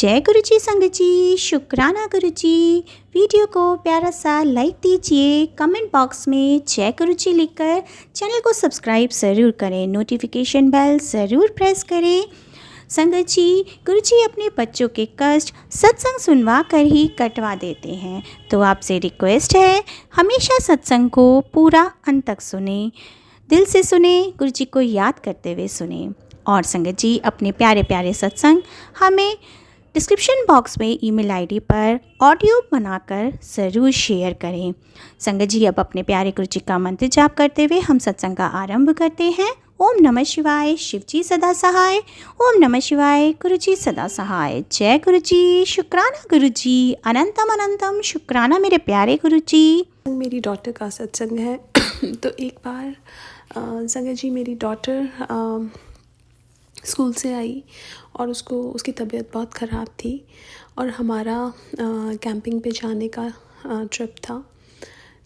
जय गुरु जी संगत जी, शुक्राना गुरु जी। वीडियो को प्यारा सा लाइक दीजिए, कमेंट बॉक्स में जय गुरु जी लिखकर चैनल को सब्सक्राइब ज़रूर करें, नोटिफिकेशन बेल ज़रूर प्रेस करें। संगत जी, गुरु जी अपने बच्चों के कष्ट सत्संग सुनवा कर ही कटवा देते हैं, तो आपसे रिक्वेस्ट है हमेशा सत्संग को पूरा अंत तक सुने, दिल से सुने, गुरु जी को याद करते हुए सुने। और संगत जी अपने प्यारे प्यारे सत्संग हमें डिस्क्रिप्शन बॉक्स में ईमेल आईडी पर ऑडियो बनाकर ज़रूर शेयर करें। संगत जी अब अपने प्यारे गुरु जी का मंत्र जाप करते हुए हम सत्संग का आरंभ करते हैं। ओम नमः शिवाय, शिव जी सदा सहाय। ओम नमः शिवाय, गुरु जी सदा सहाय। जय गुरु जी, शुक्राना गुरु जी, अनंतम अनंतम शुक्राना मेरे प्यारे गुरु जी। मेरी डॉटर का सत्संग है। तो एक बार संगत जी मेरी डॉटर स्कूल से आई और उसकी तबीयत बहुत ख़राब थी और हमारा कैंपिंग पे जाने का ट्रिप था।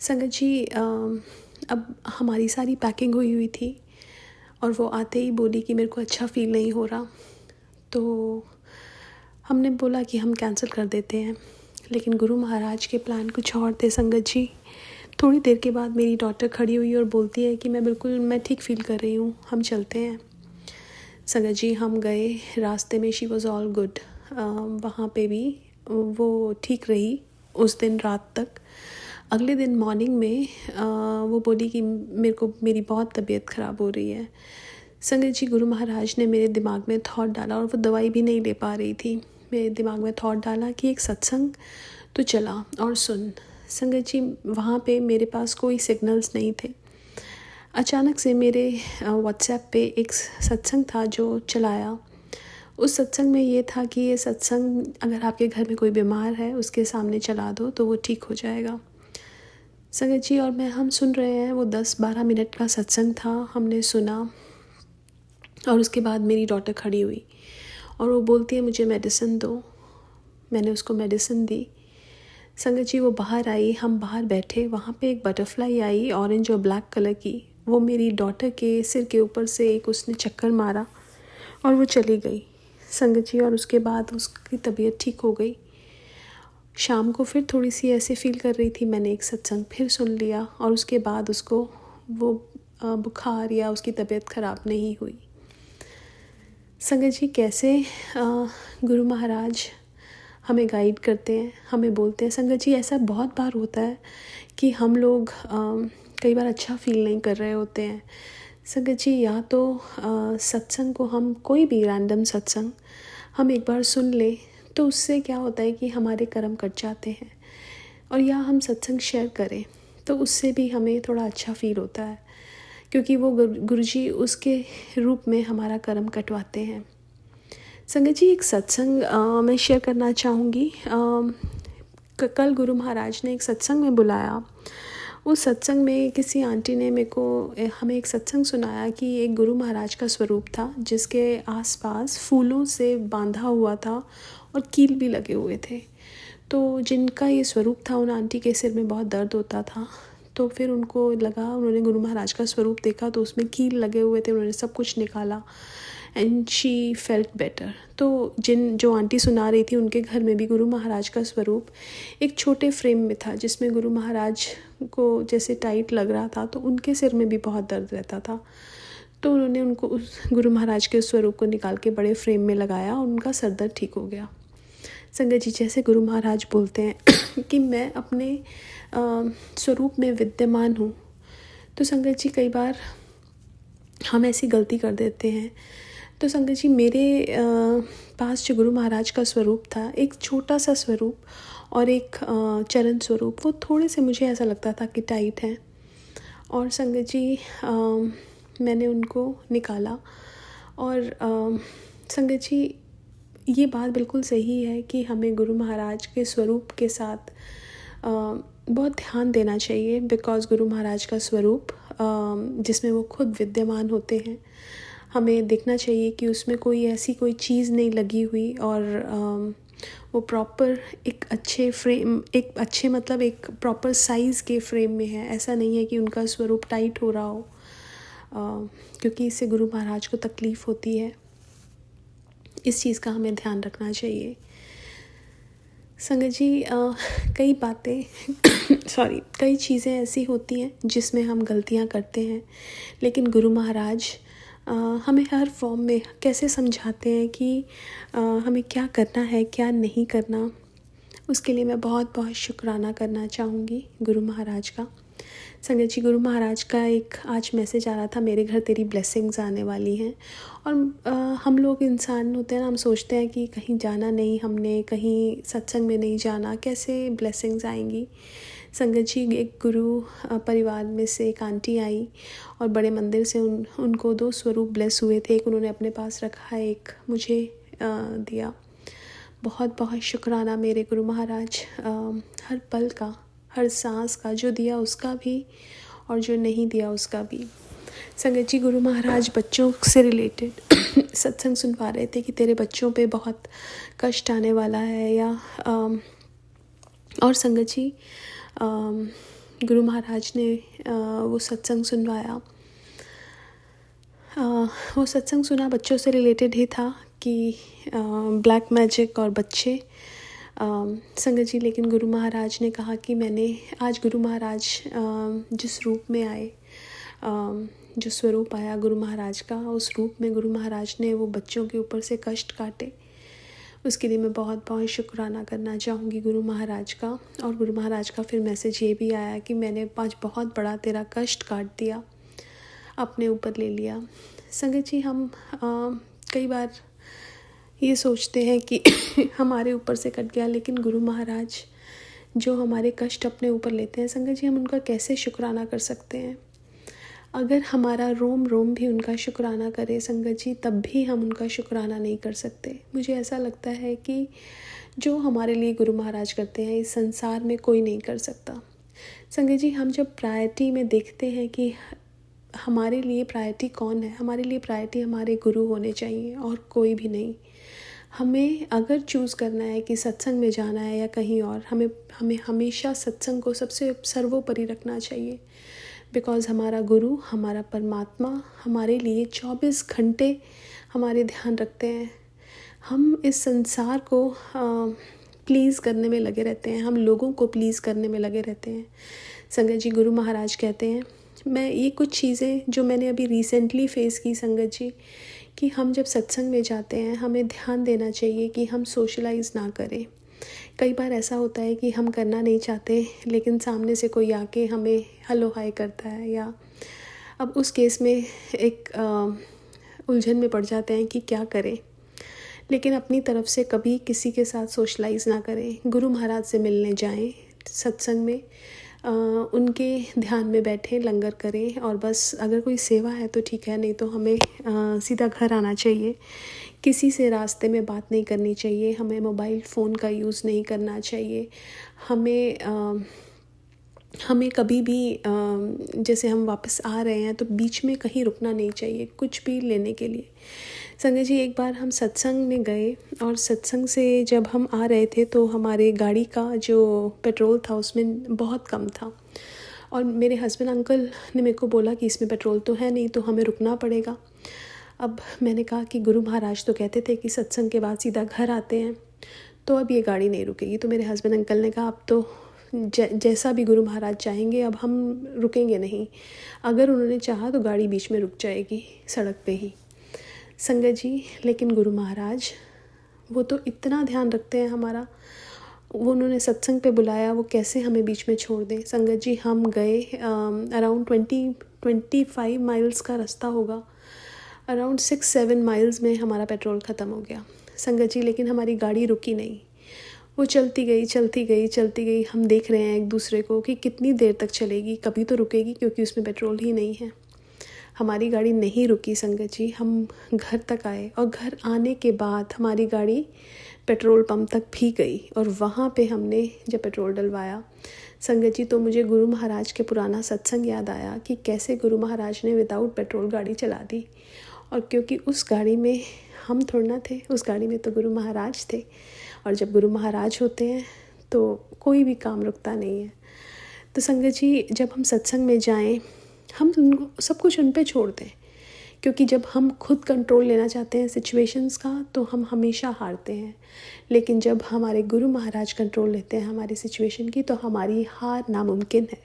संगत जी अब हमारी सारी पैकिंग हुई थी और वो आते ही बोली कि मेरे को अच्छा फ़ील नहीं हो रहा। तो हमने बोला कि हम कैंसिल कर देते हैं, लेकिन गुरु महाराज के प्लान कुछ और थे। संगत जी थोड़ी देर के बाद मेरी डॉटर खड़ी हुई और बोलती है कि मैं ठीक फ़ील कर रही हूँ, हम चलते हैं। संगत जी हम गए, रास्ते में शी वॉज़ ऑल गुड। वहाँ पे भी वो ठीक रही उस दिन रात तक। अगले दिन मॉर्निंग में वो बोली कि मेरी बहुत तबीयत ख़राब हो रही है। संगत जी गुरु महाराज ने मेरे दिमाग में थॉट डाला, और वो दवाई भी नहीं ले पा रही थी। मेरे दिमाग में थॉट डाला कि एक सत्संग तो चला और सुन। संगत जी वहाँ पे मेरे पास कोई सिग्नल्स नहीं थे। अचानक से मेरे व्हाट्सएप पे एक सत्संग था जो चलाया। उस सत्संग में ये था कि ये सत्संग अगर आपके घर में कोई बीमार है उसके सामने चला दो तो वो ठीक हो जाएगा। संगत जी और हम सुन रहे हैं, वो 10-12 मिनट का सत्संग था। हमने सुना और उसके बाद मेरी डॉटर खड़ी हुई और वो बोलती है मुझे मेडिसिन दो। मैंने उसको मेडिसिन दी। संगत जी वो बाहर आई, हम बाहर बैठे, वहाँ पे एक बटरफ्लाई आई ऑरेंज और ब्लैक कलर की। वो मेरी डॉटर के सिर के ऊपर से एक उसने चक्कर मारा और वो चली गई। संगत जी और उसके बाद उसकी तबीयत ठीक हो गई। शाम को फिर थोड़ी सी ऐसे फील कर रही थी, मैंने एक सत्संग फिर सुन लिया और उसके बाद उसको वो बुखार या उसकी तबीयत ख़राब नहीं हुई। संगत जी कैसे गुरु महाराज हमें गाइड करते हैं, हमें बोलते हैं। संगत जी ऐसा बहुत बार होता है कि हम लोग कई बार अच्छा फील नहीं कर रहे होते हैं। संगत जी या तो सत्संग को हम कोई भी रैंडम सत्संग हम एक बार सुन ले तो उससे क्या होता है कि हमारे कर्म कट जाते हैं, और या हम सत्संग शेयर करें तो उससे भी हमें थोड़ा अच्छा फील होता है, क्योंकि वो गुरुजी उसके रूप में हमारा कर्म कटवाते हैं। संगत जी एक सत्संग मैं शेयर करना चाहूँगी। कल गुरु महाराज ने एक सत्संग में बुलाया। उस सत्संग में किसी आंटी ने हमें एक सत्संग सुनाया कि एक गुरु महाराज का स्वरूप था जिसके आसपास फूलों से बांधा हुआ था और कील भी लगे हुए थे। तो जिनका ये स्वरूप था उन आंटी के सिर में बहुत दर्द होता था। तो फिर उनको लगा, उन्होंने गुरु महाराज का स्वरूप देखा तो उसमें कील लगे हुए थे। उन्होंने सब कुछ निकाला एंड शी फेल्ट बेटर। तो जो आंटी सुना रही थी उनके घर में भी गुरु महाराज का स्वरूप एक छोटे फ्रेम में था, जिसमें गुरु महाराज को जैसे टाइट लग रहा था, तो उनके सिर में भी बहुत दर्द रहता था। तो उन्होंने उनको उस गुरु महाराज के स्वरूप को निकाल के बड़े फ्रेम में लगाया और उनका सर दर्द ठीक हो गया। संगत जी जैसे गुरु महाराज बोलते हैं कि मैं अपने स्वरूप में विद्यमान हूँ, तो संगत जी कई बार हम ऐसी गलती कर देते हैं। तो संगत जी मेरे पास जो गुरु महाराज का स्वरूप था, एक छोटा सा स्वरूप और एक चरण स्वरूप, वो थोड़े से मुझे ऐसा लगता था कि टाइट हैं। और संगत जी मैंने उनको निकाला। और संगत जी ये बात बिल्कुल सही है कि हमें गुरु महाराज के स्वरूप के साथ बहुत ध्यान देना चाहिए, बिकॉज़ गुरु महाराज का स्वरूप जिसमें वो खुद विद्यमान होते हैं, हमें देखना चाहिए कि उसमें कोई चीज़ नहीं लगी हुई, और वो प्रॉपर एक अच्छे मतलब एक प्रॉपर साइज़ के फ्रेम में है। ऐसा नहीं है कि उनका स्वरूप टाइट हो रहा हो, क्योंकि इससे गुरु महाराज को तकलीफ़ होती है। इस चीज़ का हमें ध्यान रखना चाहिए। संगत जी, कई बातें कई चीज़ें ऐसी होती हैं जिसमें हम गलतियां करते हैं, लेकिन गुरु महाराज हमें हर फॉर्म में कैसे समझाते हैं कि हमें क्या करना है, क्या नहीं करना। उसके लिए मैं बहुत बहुत शुक्राना करना चाहूँगी गुरु महाराज का। संगत जी, गुरु महाराज का एक आज मैसेज आ रहा था, मेरे घर तेरी ब्लेसिंग्स आने वाली हैं। और हम लोग इंसान होते हैं ना, हम सोचते हैं कि कहीं जाना नहीं, हमने कहीं सत्संग में नहीं जाना, कैसे ब्लेसिंग्स आएंगी। संगत जी, एक गुरु परिवार में से एक आंटी आई और बड़े मंदिर से उनको 2 स्वरूप ब्लेस हुए थे। एक उन्होंने अपने पास रखा, एक मुझे दिया। बहुत बहुत शुक्राना मेरे गुरु महाराज, हर पल का, हर सांस का, जो दिया उसका भी और जो नहीं दिया उसका भी। संगत जी, गुरु महाराज बच्चों से रिलेटेड सत्संग सुनवा रहे थे कि तेरे बच्चों पे बहुत कष्ट आने वाला है, या और संगत जी, गुरु महाराज ने वो सत्संग सुनवाया। वो सत्संग सुना बच्चों से रिलेटेड ही था कि ब्लैक मैजिक और बच्चे। संगत जी, लेकिन गुरु महाराज ने कहा कि मैंने आज गुरु महाराज जिस रूप में आए, जो स्वरूप आया गुरु महाराज का, उस रूप में गुरु महाराज ने वो बच्चों के ऊपर से कष्ट काटे। उसके लिए मैं बहुत बहुत शुक्राना करना चाहूँगी गुरु महाराज का। और गुरु महाराज का फिर मैसेज ये भी आया कि मैंने आज बहुत बड़ा तेरा कष्ट काट दिया, अपने ऊपर ले लिया। संगत जी, हम कई बार ये सोचते हैं कि हमारे ऊपर से कट गया, लेकिन गुरु महाराज जो हमारे कष्ट अपने ऊपर लेते हैं, संगत जी, हम उनका कैसे शुक्राना कर सकते हैं। अगर हमारा रोम रोम भी उनका शुक्राना करे संगत जी, तब भी हम उनका शुक्राना नहीं कर सकते। मुझे ऐसा लगता है कि जो हमारे लिए गुरु महाराज करते हैं, इस संसार में कोई नहीं कर सकता। संगत जी, हम जब प्रायोरिटी में देखते हैं कि हमारे लिए प्रायोरिटी कौन है, हमारे लिए प्रायोरिटी हमारे गुरु होने चाहिए और कोई भी नहीं। हमें अगर चूज़ करना है कि सत्संग में जाना है या कहीं और, हमें हमेशा सत्संग को सबसे सर्वोपरि रखना चाहिए। बिकॉज़ हमारा गुरु, हमारा परमात्मा हमारे लिए 24 घंटे हमारे ध्यान रखते हैं। हम इस संसार को प्लीज़ करने में लगे रहते हैं, हम लोगों को प्लीज़ करने में लगे रहते हैं। संगत जी, गुरु महाराज कहते हैं, मैं ये कुछ चीज़ें जो मैंने अभी रिसेंटली फेस की संगत जी, कि हम जब सत्संग में जाते हैं हमें ध्यान देना चाहिए कि हम सोशलाइज़ ना करें। कई बार ऐसा होता है कि हम करना नहीं चाहते, लेकिन सामने से कोई आके हमें हेलो हाय करता है, या अब उस केस में एक उलझन में पड़ जाते हैं कि क्या करें। लेकिन अपनी तरफ से कभी किसी के साथ सोशलाइज़ ना करें। गुरु महाराज से मिलने जाएं, सत्संग में उनके ध्यान में बैठें, लंगर करें, और बस अगर कोई सेवा है तो ठीक है, नहीं तो हमें सीधा घर आना चाहिए। किसी से रास्ते में बात नहीं करनी चाहिए, हमें मोबाइल फ़ोन का यूज़ नहीं करना चाहिए। हमें कभी भी जैसे हम वापस आ रहे हैं तो बीच में कहीं रुकना नहीं चाहिए कुछ भी लेने के लिए। संगत जी, एक बार हम सत्संग में गए और सत्संग से जब हम आ रहे थे तो हमारे गाड़ी का जो पेट्रोल था उसमें बहुत कम था, और मेरे हस्बैंड अंकल ने मेरे को बोला कि इसमें पेट्रोल तो है नहीं, तो हमें रुकना पड़ेगा। अब मैंने कहा कि गुरु महाराज तो कहते थे कि सत्संग के बाद सीधा घर आते हैं, तो अब ये गाड़ी नहीं रुकेगी। तो मेरे हस्बैंड अंकल ने कहा, अब तो जैसा भी गुरु महाराज चाहेंगे, अब हम रुकेंगे नहीं। अगर उन्होंने चाहा तो गाड़ी बीच में रुक जाएगी सड़क पे ही। संगत जी, लेकिन गुरु महाराज वो तो इतना ध्यान रखते हैं हमारा, वो उन्होंने सत्संग पे बुलाया, वो कैसे हमें बीच में छोड़ दें। संगत जी, हम गए अराउंड 25 माइल्स का रास्ता होगा, अराउंड 6-7 माइल्स में हमारा पेट्रोल ख़त्म हो गया संगत जी। लेकिन हमारी गाड़ी रुकी नहीं, वो चलती गई। हम देख रहे हैं एक दूसरे को कि कितनी देर तक चलेगी, कभी तो रुकेगी, क्योंकि उसमें पेट्रोल ही नहीं है। हमारी गाड़ी नहीं रुकी संगत जी, हम घर तक आए, और घर आने के बाद हमारी गाड़ी पेट्रोल पंप तक भी गई, और वहाँ पे हमने जब पेट्रोल डलवाया संगत जी, तो मुझे गुरु महाराज के पुराना सत्संग याद आया कि कैसे गुरु महाराज ने विदाउट पेट्रोल गाड़ी चला दी। और क्योंकि उस गाड़ी में हम थोड़ा ना थे, उस गाड़ी में तो गुरु महाराज थे, और जब गुरु महाराज होते हैं तो कोई भी काम रुकता नहीं है। तो संगत जी, जब हम सत्संग में जाएं, हम सब कुछ उन पे छोड़ दें, क्योंकि जब हम खुद कंट्रोल लेना चाहते हैं सिचुएशंस का तो हम हमेशा हारते हैं, लेकिन जब हमारे गुरु महाराज कंट्रोल लेते हैं हमारी सिचुएशन की तो हमारी हार नामुमकिन है।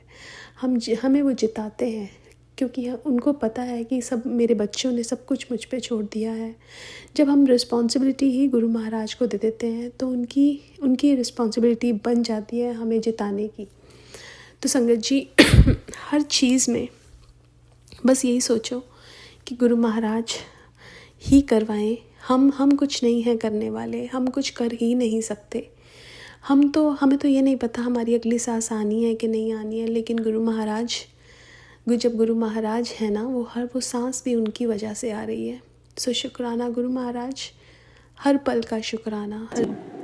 हमें वो जिताते हैं, क्योंकि उनको पता है कि सब मेरे बच्चों ने सब कुछ मुझ पे छोड़ दिया है। जब हम रिस्पॉन्सिबिलिटी ही गुरु महाराज को दे देते हैं तो उनकी रिस्पॉन्सिबिलिटी बन जाती है हमें जिताने की। तो संगत जी हर चीज़ में बस यही सोचो कि गुरु महाराज ही करवाएं। हम कुछ नहीं हैं करने वाले, हम कुछ कर ही नहीं सकते। हमें तो ये नहीं पता हमारी अगली सांस आनी है कि नहीं आनी है, लेकिन जब गुरु महाराज है ना, वो सांस भी उनकी वजह से आ रही है। सो शुक्राना गुरु महाराज, हर पल का शुक्राना।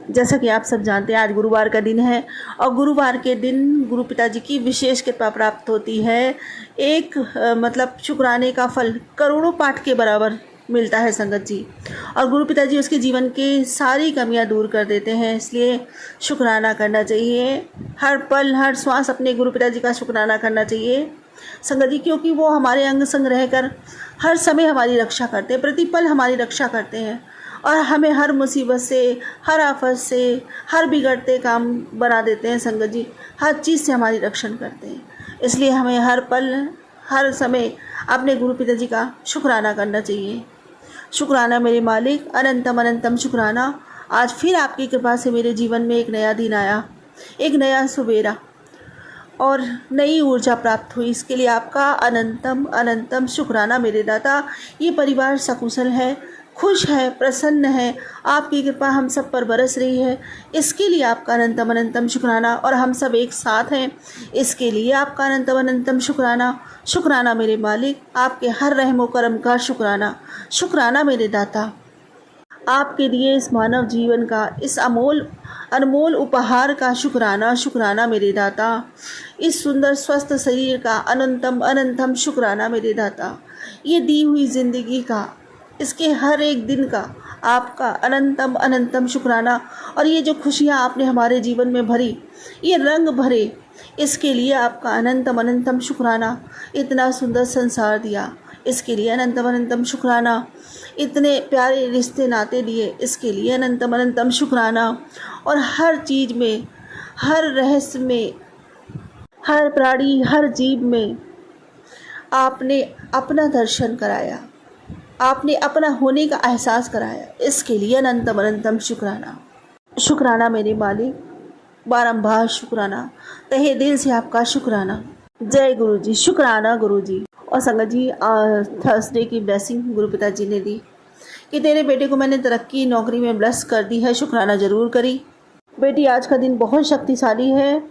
जैसा कि आप सब जानते हैं आज गुरुवार का दिन है और गुरुवार के दिन गुरु पिताजी की विशेष कृपा प्राप्त होती है। एक मतलब शुक्राने का फल करोड़ों पाठ के बराबर मिलता है संगत जी, और गुरु पिताजी उसके जीवन की सारी कमियां दूर कर देते हैं। इसलिए शुक्राना करना चाहिए, हर पल हर श्वास अपने गुरु पिताजी का शुक्राना करना चाहिए संगत जी, क्योंकि वो हमारे अंग संग रहकर हर समय हमारी रक्षा करते हैं, प्रतिपल हमारी रक्षा करते हैं और हमें हर मुसीबत से, हर आफत से, हर बिगड़ते काम बना देते हैं संगत जी, हर चीज़ से हमारी रक्षण करते हैं। इसलिए हमें हर पल हर समय अपने गुरु पिताजी का शुक्राना करना चाहिए। शुक्राना मेरे मालिक, अनंतम अनंतम शुक्राना। आज फिर आपकी कृपा से मेरे जीवन में एक नया दिन आया, एक नया सुबेरा और नई ऊर्जा प्राप्त हुई। इसके लिए आपका अनंतम अनंतम शुक्राना मेरे दाता। ये परिवार सकुशल है, खुश है, प्रसन्न है, आपकी कृपा हम सब पर बरस रही है, इसके लिए आपका अनंतम अनंतम शुक्राना। और हम सब एक साथ हैं, इसके लिए आपका अनंतम अनंतम शुक्राना। शुक्राना मेरे मालिक, आपके हर रहमो करम का शुक्राना। शुक्राना मेरे दाता, आपके दिए इस मानव जीवन का, इस अनमोल उपहार का शुक्राना। शुक्राना मेरे दाता, इस सुंदर स्वस्थ शरीर का अनंतम अनंतम शुक्राना मेरे दाता। ये दी हुई ज़िंदगी का, इसके हर एक दिन का आपका अनंतम अनंतम शुक्राना। और ये जो खुशियाँ आपने हमारे जीवन में भरी, ये रंग भरे, इसके लिए आपका अनंतम अनंतम शुक्राना। इतना सुंदर संसार दिया, इसके लिए अनंतम अनंतम शुक्राना। इतने प्यारे रिश्ते नाते दिए, इसके लिए अनंतम अनंतम शुक्राना। और हर चीज़ में, हर रहस्य में, हर प्राणी, हर जीव में आपने अपना दर्शन कराया, आपने अपना होने का एहसास कराया, इसके लिए अनंतम अनंतम शुक्राना। शुक्राना मेरे मालिक, बारंबार शुक्राना, तहे दिल से आपका शुक्राना। जय गुरु जी, शुक्राना गुरु जी। और संगत जी थर्सडे की ब्लेसिंग गुरु पिताजी ने दी कि तेरे बेटे को मैंने तरक्की नौकरी में ब्लेस कर दी है, शुक्राना ज़रूर करी। बेटी आज का दिन बहुत शक्तिशाली है,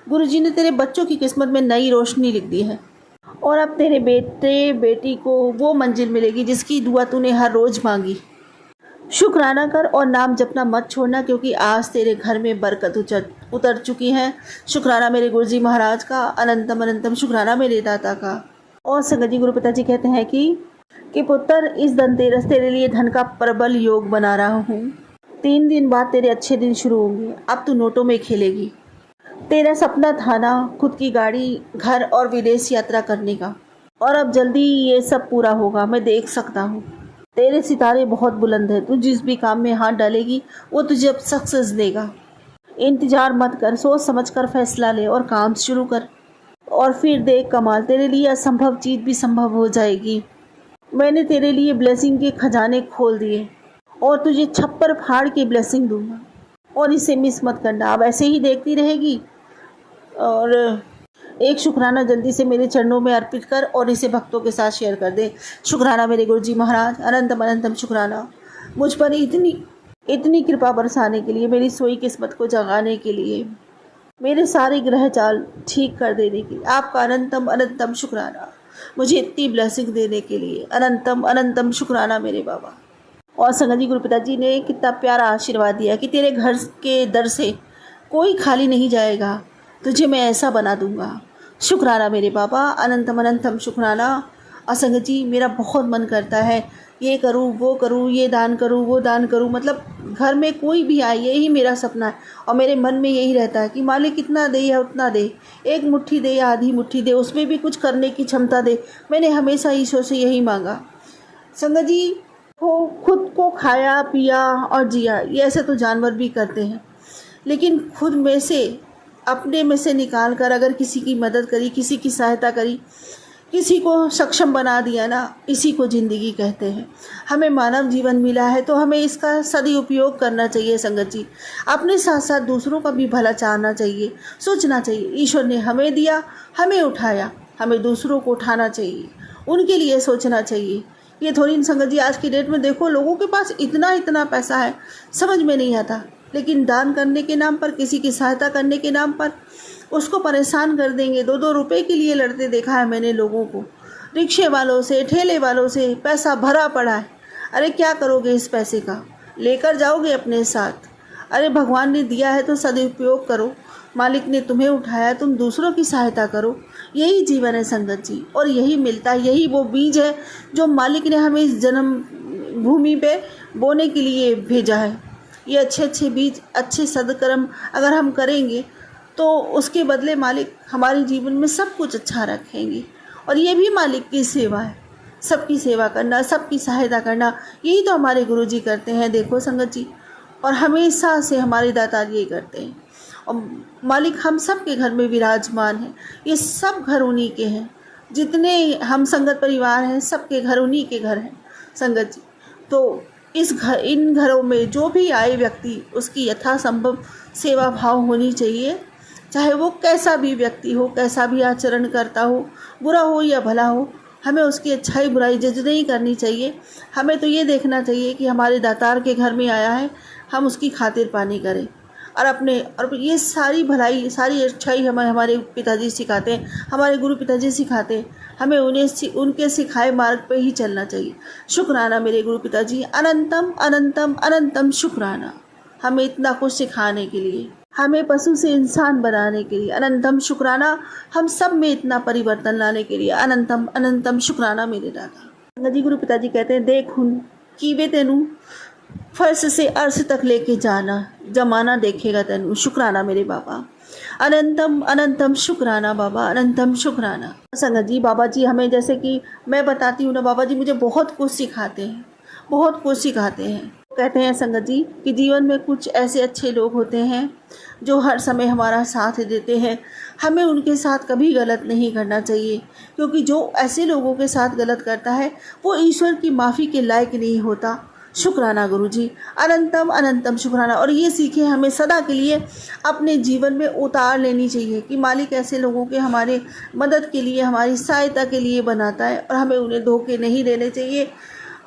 गुरु जी ने तेरे बच्चों की किस्मत में नई रोशनी लिख दी है और अब तेरे बेटे बेटी को वो मंजिल मिलेगी जिसकी दुआ तूने हर रोज़ मांगी। शुक्राना कर और नाम जपना मत छोड़ना, क्योंकि आज तेरे घर में बरकत उतर चुकी है। शुक्राना मेरे गुरु जी महाराज का, अनंतम अनंतम शुक्राना मेरे दाता का। और संगत जी गुरु पिताजी कहते हैं कि पुत्र, इस धनतेरस तेरे लिए धन का प्रबल योग बना रहा हूँ। 3 दिन बाद तेरे अच्छे दिन शुरू होंगे, अब तू नोटों में खेलेगी। तेरा सपना था ना खुद की गाड़ी, घर और विदेश यात्रा करने का, और अब जल्दी ये सब पूरा होगा, मैं देख सकता हूँ। तेरे सितारे बहुत बुलंद है, तू जिस भी काम में हाथ डालेगी वो तुझे अब सक्सेस देगा। इंतजार मत कर, सोच समझ कर फैसला ले और काम शुरू कर, और फिर देख कमाल, तेरे लिए असंभव चीज़ भी संभव हो जाएगी। मैंने तेरे लिए ब्लेसिंग के खजाने खोल दिए और तुझे छप्पर फाड़ के ब्लेसिंग दूंगा, और इसे मिस मत करना। अब ऐसे ही देखती रहेगी और एक शुक्राना जल्दी से मेरे चरणों में अर्पित कर और इसे भक्तों के साथ शेयर कर दे। शुक्राना मेरे गुरु जी महाराज, अनंतम अनंतम शुक्राना मुझ पर इतनी कृपा बरसाने के लिए, मेरी सोई किस्मत को जगाने के लिए, मेरे सारे ग्रह चाल ठीक कर देने के लिए आपका अनंतम अनंतम शुक्राना। मुझे इतनी ब्लेसिंग देने के लिए अनंतम अनंतम शुक्राना मेरे बाबा। और संगत जी गुरु पिताजी ने कितना प्यारा आशीर्वाद दिया कि तेरे घर के दर से कोई खाली नहीं जाएगा, तुझे मैं ऐसा बना दूंगा। शुक्राना मेरे बाबा, अनंतम अनंतम शुक्राना। और संगत जी मेरा बहुत मन करता है ये करूँ वो करूँ, ये दान करूँ वो दान करूँ, मतलब घर में कोई भी आए यही मेरा सपना है और मेरे मन में यही रहता है कि मालिक कितना दे या उतना दे, एक मुट्ठी दे या आधी मुट्ठी दे, उसमें भी कुछ करने की क्षमता दे। मैंने हमेशा ईश्वर से यही मांगा। संगत जी को खुद को खाया पिया और जिया, ये ऐसे तो जानवर भी करते हैं, लेकिन खुद में से अपने में से निकाल कर अगर किसी की मदद करी, किसी की सहायता करी, किसी को सक्षम बना दिया ना, इसी को ज़िंदगी कहते हैं। हमें मानव जीवन मिला है तो हमें इसका सदुपयोग करना चाहिए संगत जी। अपने साथ साथ दूसरों का भी भला चाहना चाहिए, सोचना चाहिए। ईश्वर ने हमें दिया, हमें उठाया, हमें दूसरों को उठाना चाहिए, उनके लिए सोचना चाहिए। ये थोड़ी संगत जी आज की डेट में देखो, लोगों के पास इतना इतना पैसा है, समझ में नहीं आता, लेकिन दान करने के नाम पर, किसी की सहायता करने के नाम पर उसको परेशान कर देंगे। 2-2 रुपए के लिए लड़ते देखा है मैंने लोगों को। रिक्शे वालों से, ठेले वालों से पैसा भरा पड़ा है। अरे क्या करोगे इस पैसे का? लेकर जाओगे अपने साथ? अरे भगवान ने दिया है तो सदुपयोग करो। मालिक ने तुम्हें उठाया, तुम दूसरों की सहायता करो। यही जीवन है संगत जी, और यही मिलता है। यही वो बीज है जो मालिक ने हमें इस जन्म भूमि पे बोने के लिए भेजा है। ये अच्छे अच्छे बीज, अच्छे सदकर्म अगर हम करेंगे तो उसके बदले मालिक हमारे जीवन में सब कुछ अच्छा रखेंगे। और ये भी मालिक की सेवा है, सबकी सेवा करना, सबकी सहायता करना। यही तो हमारे गुरुजी करते हैं, देखो संगत जी, और हमेशा से हमारे दातार यही करते हैं। और मालिक हम सब के घर में विराजमान है। ये सब घर उन्हीं के हैं, जितने हम संगत परिवार हैं सबके घर उन्हीं के घर हैं संगत जी। तो इन घरों में जो भी आए व्यक्ति, उसकी यथासंभव सेवा भाव होनी चाहिए, चाहे वो कैसा भी व्यक्ति हो, कैसा भी आचरण करता हो, बुरा हो या भला हो। हमें उसकी अच्छाई बुराई जज नहीं करनी चाहिए। हमें तो ये देखना चाहिए कि हमारे दातार के घर में आया है, हम उसकी खातिर पानी करें। और ये सारी भलाई, सारी अच्छाई हमें हमारे पिताजी सिखाते हैं, हमारे गुरु पिताजी सिखाते हैं। हमें उनके सिखाए मार्ग पे ही चलना चाहिए। शुक्राना मेरे गुरु पिताजी, अनंतम अनंतम अनंतम शुक्राना, हमें इतना कुछ सिखाने के लिए, हमें पशु से इंसान बनाने के लिए। अनंतम शुक्राना, हम सब में इतना परिवर्तन लाने के लिए। अनंतम अनंतम शुक्राना मेरे दादा। संगत जी गुरु पिताजी कहते हैं, देख हुन कीवे तेनू फर्श से अर्श तक लेके जाना, जमाना देखेगा तेनू। शुक्राना मेरे बाबा, अनंतम अनंतम शुक्राना बाबा, अनंतम शुक्राना। संगत जी बाबा जी हमें, जैसे कि मैं बताती हूँ ना, बाबा जी मुझे बहुत कुछ सिखाते हैं, बहुत कुछ सिखाते हैं। कहते हैं संगत जी कि जीवन में कुछ ऐसे अच्छे लोग होते हैं जो हर समय हमारा साथ देते हैं। हमें उनके साथ कभी गलत नहीं करना चाहिए, क्योंकि जो ऐसे लोगों के साथ गलत करता है वो ईश्वर की माफ़ी के लायक नहीं होता। शुक्राना गुरुजी, अनंतम अनंतम शुक्राना। और ये सीखें हमें सदा के लिए अपने जीवन में उतार लेनी चाहिए कि मालिक ऐसे लोगों के हमारे मदद के लिए, हमारी सहायता के लिए बनाता है, और हमें उन्हें धोखे नहीं देने चाहिए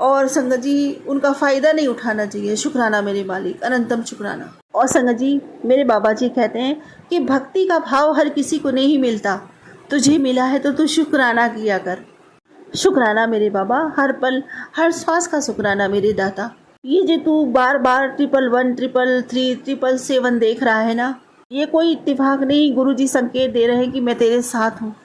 और संगत जी उनका फ़ायदा नहीं उठाना चाहिए। शुक्राना मेरे मालिक, अनंतम शुक्राना। और संगत जी मेरे बाबा जी कहते हैं कि भक्ति का भाव हर किसी को नहीं मिलता, तुझे मिला है तो तू शुक्राना किया कर। शुक्राना मेरे बाबा, हर पल हर श्वास का शुक्राना मेरे दाता। ये जो तू बार बार 111, 333, 777 देख रहा है ना, ये कोई इत्तेफाक नहीं। गुरुजी संकेत दे रहे हैं कि मैं तेरे साथ हूँ,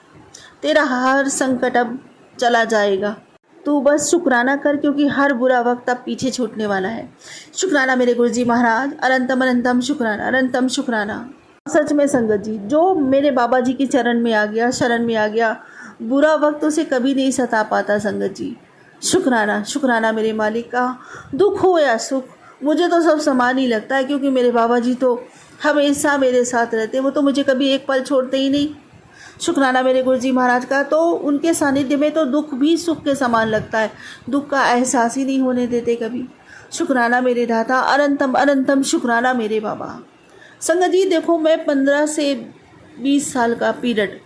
तेरा हर संकट अब चला जाएगा। तू बस शुक्राना कर, क्योंकि हर बुरा वक्त अब पीछे छूटने वाला है। शुक्राना मेरे गुरुजी महाराज, अनंतम अनंतम शुक्राना, अनंतम शुक्राना। सच में संगत जी, जो मेरे बाबा जी के चरण में आ गया, शरण में आ गया, बुरा वक्त उसे कभी नहीं सता पाता संगत जी। शुक्राना शुक्राना मेरे मालिक का। दुख हो या सुख, मुझे तो सब समान ही लगता है, क्योंकि मेरे बाबा जी तो हमेशा मेरे साथ रहते, वो तो मुझे कभी एक पल छोड़ते ही नहीं। शुक्राना मेरे गुरुजी महाराज का। तो उनके सानिध्य में तो दुख भी सुख के समान लगता है, दुख का एहसास ही नहीं होने देते कभी। शुक्राना मेरे दाता, अनंतम अनंतम शुक्राना मेरे बाबा। संगत जी देखो, मैं 15 से 20 साल का पीरियड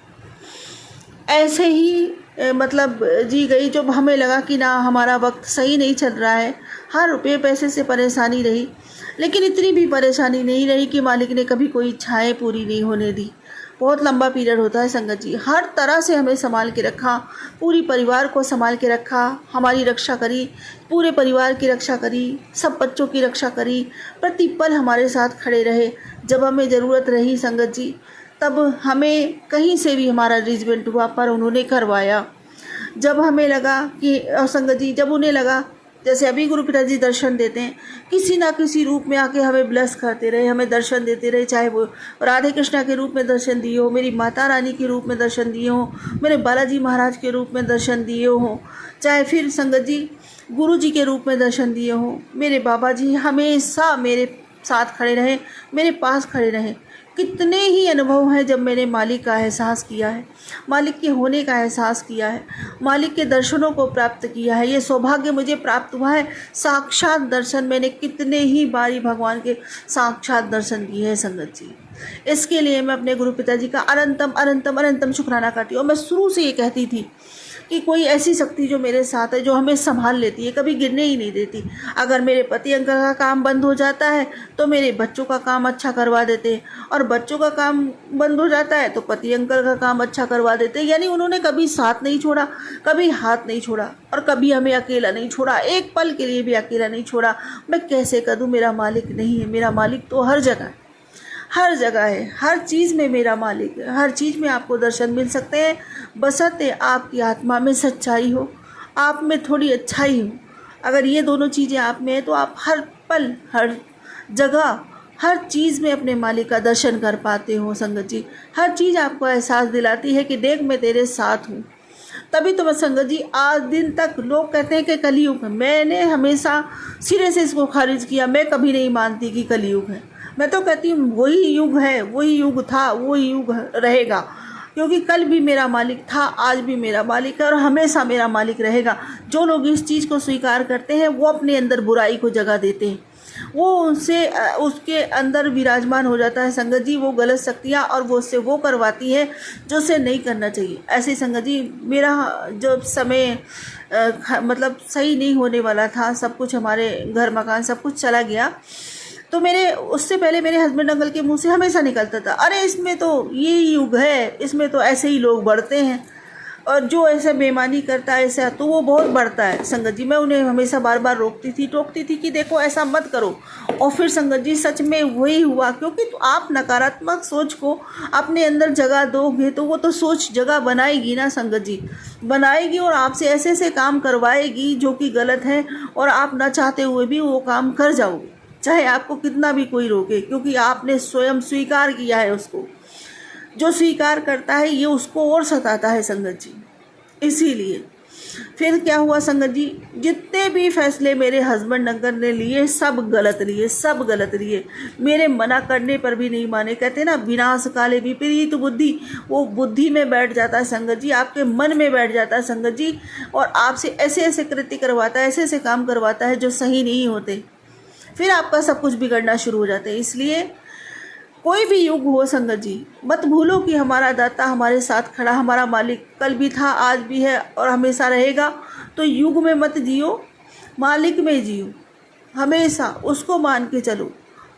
ऐसे ही मतलब जी गई, जब हमें लगा कि ना हमारा वक्त सही नहीं चल रहा है, हर रुपये पैसे से परेशानी रही, लेकिन इतनी भी परेशानी नहीं रही कि मालिक ने कभी कोई इच्छाएं पूरी नहीं होने दी। बहुत लंबा पीरियड होता है संगत जी। हर तरह से हमें संभाल के रखा, पूरी परिवार को संभाल के रखा, हमारी रक्षा करी, पूरे परिवार की रक्षा करी, सब बच्चों की रक्षा करी, प्रति पल हमारे साथ खड़े रहे। जब हमें ज़रूरत रही संगत जी, तब हमें कहीं से भी हमारा अरेंजमेंट हुआ पर उन्होंने करवाया। जब हमें लगा कि संगत जी, जब उन्हें लगा जैसे अभी गुरु पिताजी दर्शन देते हैं, किसी ना किसी रूप में आके हमें ब्लेस करते रहे, हमें दर्शन देते रहे, चाहे वो राधे कृष्णा के रूप में दर्शन दिए हो, मेरी माता रानी के रूप में दर्शन दिए हो, मेरे बालाजी महाराज के रूप में दर्शन दिए हो, चाहे फिर संगत जी गुरु जी के रूप में दर्शन दिए हो। मेरे बाबा जी हमेशा मेरे साथ खड़े रहे, मेरे पास खड़े रहे। कितने ही अनुभव हैं जब मैंने मालिक का एहसास किया है, मालिक के होने का एहसास किया है, मालिक के दर्शनों को प्राप्त किया है। ये सौभाग्य मुझे प्राप्त हुआ है, साक्षात दर्शन। मैंने कितने ही बारी भगवान के साक्षात दर्शन किए हैं संगत जी। इसके लिए मैं अपने गुरु पिताजी का अनंतम अनंतम अनंतम शुक्राना करती हूँ। और मैं शुरू से ये कहती थी कि कोई ऐसी शक्ति जो मेरे साथ है, जो हमें संभाल लेती है, कभी गिरने ही नहीं देती। अगर मेरे पति अंकल का काम बंद हो जाता है तो मेरे बच्चों का काम अच्छा करवा देते हैं, और बच्चों का काम बंद हो जाता है तो पति अंकल का काम अच्छा करवा देते हैं। यानी उन्होंने कभी साथ नहीं छोड़ा, कभी हाथ नहीं छोड़ा, और कभी हमें अकेला नहीं छोड़ा, एक पल के लिए भी अकेला नहीं छोड़ा। मैं कैसे कह दूँ, मेरा मालिक नहीं है? मेरा मालिक तो हर जगह है, हर जगह है, हर चीज़ में मेरा मालिक है। हर चीज़ में आपको दर्शन मिल सकते हैं, बशर्ते आपकी आत्मा में सच्चाई हो, आप में थोड़ी अच्छाई हो। अगर ये दोनों चीज़ें आप में है तो आप हर पल, हर जगह, हर चीज़ में अपने मालिक का दर्शन कर पाते हो संगत जी। हर चीज़ आपको एहसास दिलाती है कि देख मैं तेरे साथ हूँ। तभी तो मैं संगत जी आज दिन तक लोग कहते हैं कि कलयुग है, मैंने हमेशा सिरे से इसको खारिज किया। मैं कभी नहीं मानती कि कलयुग है। मैं तो कहती हूँ वही युग है, वही युग था, वही युग रहेगा। क्योंकि कल भी मेरा मालिक था, आज भी मेरा मालिक है, और हमेशा मेरा मालिक रहेगा। जो लोग इस चीज़ को स्वीकार करते हैं वो अपने अंदर बुराई को जगह देते हैं, वो उनसे उसके अंदर विराजमान हो जाता है संगत जी वो गलत शक्तियाँ, और वो उससे वो करवाती है जो उसे नहीं करना चाहिए। ऐसे संगत जी मेरा जब समय मतलब सही नहीं होने वाला था, सब कुछ हमारे घर मकान सब कुछ चला गया, तो मेरे उससे पहले मेरे हस्बैंड अंकल के मुंह से हमेशा निकलता था, अरे इसमें तो ये युग है, इसमें तो ऐसे ही लोग बढ़ते हैं, और जो ऐसे बेईमानी करता है ऐसा तो वो बहुत बढ़ता है संगत जी। मैं उन्हें हमेशा बार बार टोकती थी कि देखो ऐसा मत करो। और फिर संगत जी सच में वही हुआ, क्योंकि तो आप नकारात्मक सोच को अपने अंदर जगह दोगे तो वो तो सोच जगह बनाएगी ना संगत जी, बनाएगी, और आपसे ऐसे ऐसे काम करवाएगी जो कि गलत है, और आप ना चाहते हुए भी वो काम कर जाओगे, चाहे आपको कितना भी कोई रोके, क्योंकि आपने स्वयं स्वीकार किया है उसको। जो स्वीकार करता है ये उसको और सताता है संगत जी। इसीलिए फिर क्या हुआ संगत जी, जितने भी फैसले मेरे हस्बैंड अंकल ने लिए सब गलत लिए, सब गलत लिए। मेरे मना करने पर भी नहीं माने। कहते ना विनाश काले विपरीत बुद्धि, वो बुद्धि में बैठ जाता है संगत जी, आपके मन में बैठ जाता है संगत जी, और आपसे ऐसे ऐसे कृत्य करवाता है, ऐसे ऐसे काम करवाता है जो सही नहीं होते। फिर आपका सब कुछ बिगड़ना शुरू हो जाता है। इसलिए कोई भी युग हो संगत जी, मत भूलो कि हमारा दाता हमारे साथ खड़ा, हमारा मालिक कल भी था, आज भी है और हमेशा रहेगा। तो युग में मत जियो, मालिक में जियो, हमेशा उसको मान के चलो।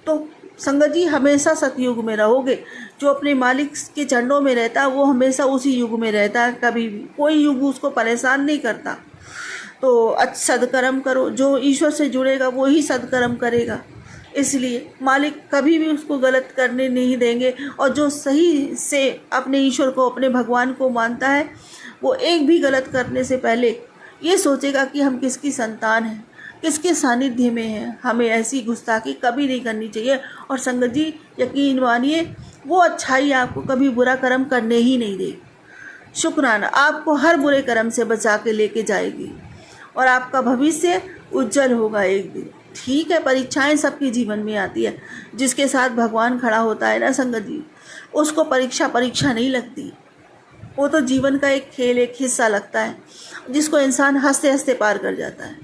तो संगत जी हमेशा सतयुग में रहोगे। जो अपने मालिक के चरणों में रहता है वो हमेशा उसी युग में रहता है, कभी भी कोई युग उसको परेशान नहीं करता। तो सदकर्म करो, जो ईश्वर से जुड़ेगा वो ही सदकर्म करेगा। इसलिए मालिक कभी भी उसको गलत करने नहीं देंगे, और जो सही से अपने ईश्वर को, अपने भगवान को मानता है, वो एक भी गलत करने से पहले ये सोचेगा कि हम किसकी संतान हैं, किसके सानिध्य में हैं। हमें ऐसी गुस्ताखी कभी नहीं करनी चाहिए। और संगत जी यकीन मानिए वो अच्छाई आपको कभी बुरा कर्म करने ही नहीं देगी। शुक्राना आपको हर बुरे कर्म से बचा के लेके जाएगी, और आपका भविष्य उज्जवल होगा एक दिन। ठीक है, परीक्षाएं सबके जीवन में आती है। जिसके साथ भगवान खड़ा होता है ना संगत जी, उसको परीक्षा नहीं लगती, वो तो जीवन का एक खेल, एक हिस्सा लगता है, जिसको इंसान हंसते हंसते पार कर जाता है।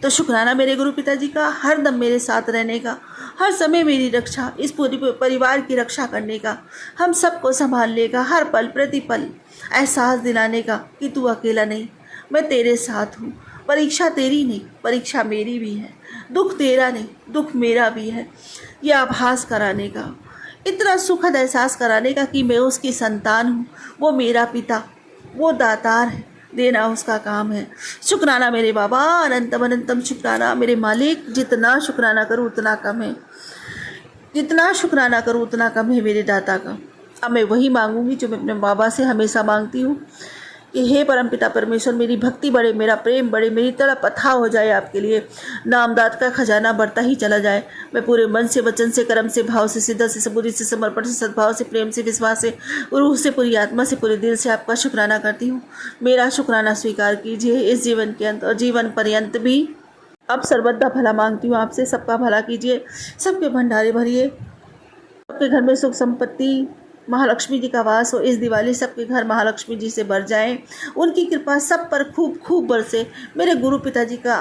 तो शुक्राना मेरे गुरु पिताजी का, हर दम मेरे साथ रहने का, हर समय मेरी रक्षा, इस पूरी परिवार की रक्षा करने का, हम सबको संभालने का, हर पल प्रतिपल एहसास दिलाने का कि तू अकेला नहीं, मैं तेरे साथ हूँ। परीक्षा तेरी नहीं, परीक्षा मेरी भी है। दुख तेरा नहीं, दुख मेरा भी है। यह आभास कराने का, इतना सुखद एहसास कराने का कि मैं उसकी संतान हूँ, वो मेरा पिता, वो दातार है, देना उसका काम है। शुक्राना मेरे बाबा, अनंतम अनंतम शुक्राना मेरे मालिक। जितना शुक्राना करूँ उतना कम है, जितना शुक्राना करूँ उतना कम है मेरे दाता का। अब मैं वही मांगूंगी जो मैं अपने बाबा से हमेशा मांगती हूँ कि हे परमपिता परमेश्वर, मेरी भक्ति बढ़े, मेरा प्रेम बढ़े, मेरी तड़प अथाह हो जाए आपके लिए, नामदात का खजाना बढ़ता ही चला जाए। मैं पूरे मन से, वचन से, कर्म से, भाव से, सिद्ध से, सबूरी से, समर्पण से, सद्भाव से, प्रेम से, विश्वास से, रूह से, पूरी आत्मा से, पूरे दिल से आपका शुक्राना करती हूँ। मेरा शुक्राना स्वीकार कीजिए इस जीवन के अंत और जीवन पर्यंत भी। अब सर्वदा भला मांगती हूँ आपसे, सबका भला कीजिए, सबके भंडारे भरिए, सबके घर में सुख संपत्ति, महालक्ष्मी जी का वास हो। इस दिवाली सबके घर महालक्ष्मी जी से भर जाएं, उनकी कृपा सब पर खूब खूब बरसे। मेरे गुरु पिताजी का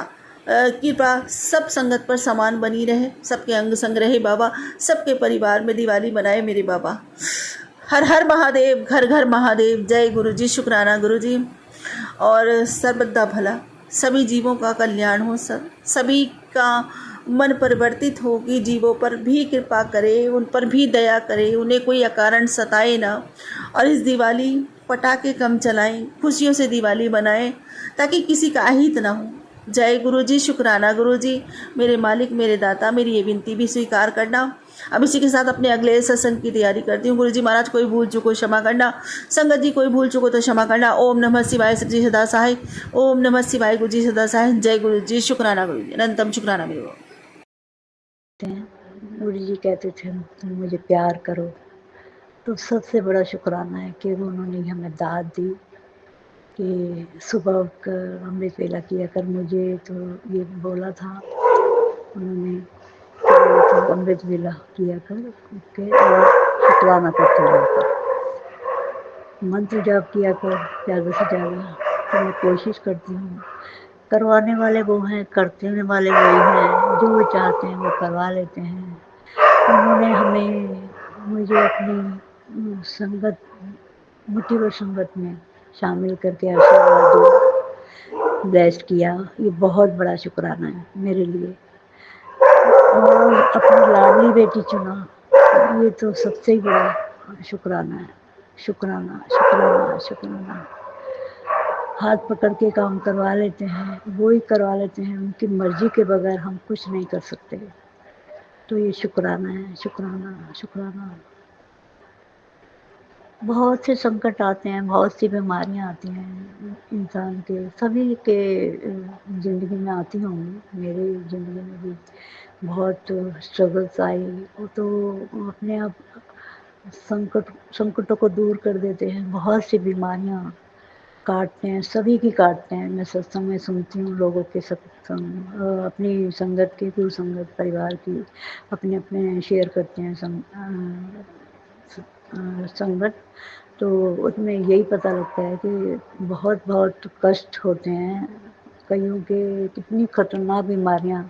कृपा सब संगत पर समान बनी रहे, सबके अंग संग रहे बाबा, सबके परिवार में दिवाली मनाए मेरे बाबा। हर हर महादेव, घर घर महादेव। जय गुरु जी, शुक्राना गुरु जी। और सर्वदा भला, सभी जीवों का कल्याण हो, सभी का मन परिवर्तित हो कि जीवों पर भी कृपा करे, उन पर भी दया करे, उन्हें कोई अकारण सताए ना। और इस दिवाली पटाखे कम चलाएं, खुशियों से दिवाली बनाएं ताकि किसी का अहित ना हो। जय गुरु जी, शुक्राना गुरु जी। मेरे मालिक, मेरे दाता, मेरी ये विनती भी स्वीकार करना। अब इसी के साथ अपने अगले सत्संग की तैयारी करती हूँ। गुरु जी महाराज, कोई भूल चुको क्षमा करना, संगत जी कोई भूल चुको तो क्षमा करना। ओम नमः शिवाय, सच्ची सदा सहाय। ओम नमः शिवाय, गुरु जी सदा सहाय। जय गुरु जी, शुक्राना गुरु जी, अनंतम शुक्राना मेरे को। गुरु जी कहते थे तुम मुझे प्यार करो, तो सबसे बड़ा शुक्राना है कि उन्होंने हमें दाद दी कि सुबह उठकर अमृत वेला किया कर। मुझे तो ये बोला था उन्होंने कि तो अमृत वेला किया कर उठ के और शुक्राना करते रहा कर, मंत्र जाप किया कर ज़्यादा से ज़्यादा। तो मैं कोशिश करती हूँ। करवाने वाले वो हैं, करने वाले वही हैं, जो वो चाहते हैं वो करवा लेते हैं। उन्होंने मुझे अपनी संगत, मोटिवेट संगत में शामिल करके आशीर्वाद दिया, ब्लेस्ड किया। ये बहुत बड़ा शुक्राना है मेरे लिए। और अपनी लाडली बेटी चुना, ये तो सबसे ही बड़ा शुक्राना है। शुक्राना शुक्राना शुक्राना। हाथ पकड़ के काम करवा लेते हैं, वो ही करवा लेते हैं, उनकी मर्जी के बगैर हम कुछ नहीं कर सकते। तो ये शुक्राना है, शुक्राना शुक्राना। बहुत से संकट आते हैं, बहुत सी बीमारियां आती हैं इंसान के, सभी के ज़िंदगी में आती होंगी। मेरी ज़िंदगी में भी बहुत स्ट्रगल्स आई, वो तो अपने आप संकटों को दूर कर देते हैं। बहुत सी बीमारियां काटते हैं, सभी की काटते हैं। मैं सत्संग में सुनती हूँ लोगों के सत्संग, अपनी संगत की, कुल संगत परिवार की अपने अपने शेयर करते हैं संगत। तो उसमें यही पता लगता है कि बहुत बहुत कष्ट होते हैं, कईयों के कितनी खतरनाक बीमारियां